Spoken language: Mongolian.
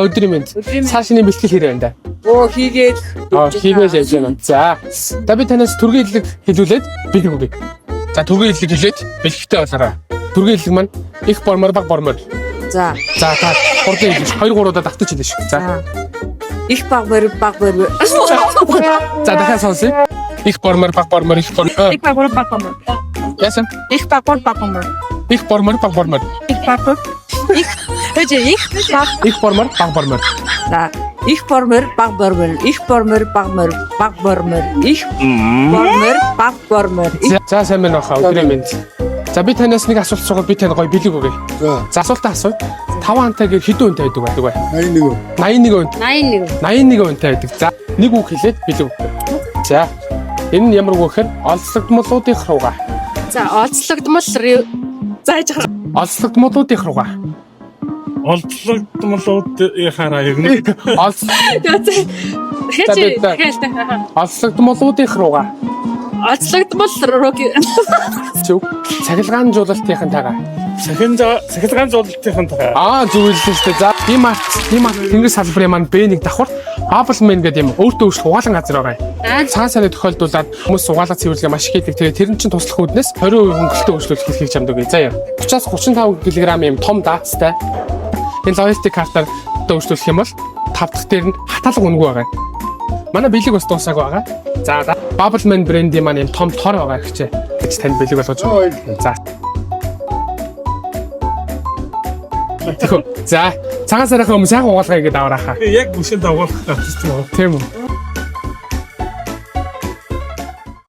Өдрийн мэнд. Цаашны бэлтгэл хэрэг байна да. Хийгээд. Хийгээл яаж байна. За. За би танаас түргийн хэллэг хэлүүлээд бэлэг өгье. За түргийн хэллэг хэлээд бэлэгтэй болоорой. Түргийн хэллэг маань их бормоор баг бормоор. За. За та хурдан хэлж 2 3 удаа давтаж хэлнэ шүү. За. Их баг бор. За дахиад сонсъё. Их бормоор баг бормоор их бормоор. Ik pak wel een pak van me. Яасан? Ik pak wel een pak van me. Их бормоор баг бормоор. Ik pak wel. Weet je, ik pak. Их бормоор баг бормоор. За. Их бормор баг бормор. Их бормор баг бормор. Их бормор баг бормор. За сайн байна уу өдрийн мэнд. За би танаас нэг асуулт асуугаад би тань гоё бэлэг өгье. За асуултаа асуу. 5 хантай гэр хэдэн үнэтэй байдаг вэ? 81. 81 үнэтэй байдаг. За нэг үг хэлээд бэлэг өг. За энэ нь ямар үг гэхээр олзлогдмолуудынх руугаа. За, олзлогдмол зааж байгаа. Олзлогдмолуудынх руугаа. Олдлогдмолуудынхаараа яг нэг олзлогдмолуудынх руугаа. Олзлогдмол Зөв. Цахилгаанжуулалтынхантайгаа. сахилгаан зуулалтынхантайгаа. Зүгээр л шүү дээ. За тийм тэнгис салбарын маань Б1 давхар Appleman гэдэг юм өөртөө өөрчлөх угаалan газар байгаа. Цагаан сарын тохиолдуулаад хүмүүс угаалга цэвэрлэгээ маш их хийдэг. Тэгээд тэр нь чинь туслах үүднээс 20% хөнгөлөлтөд өөрчлөлт хийх чамд үгүй. Заяа. 30-35 кг юм том даацтай. Энэ логистик картаар өөрчлөлөх юм бол 5 дахь дээр нь хатаалга үнэгүй байгаа. Манай бэлэг бас дуусаагүй байгаа. За Appleman брендийн маань юм том тор байгаа гэхчээ. Гэж танд бэлэг болгож байна. За. За цагаан сарынхаа өмнө сайхан угаалгаа хийгээд аваараа хаа. Яг бүшэнд агуулах гэсэн юм уу? Тийм үү.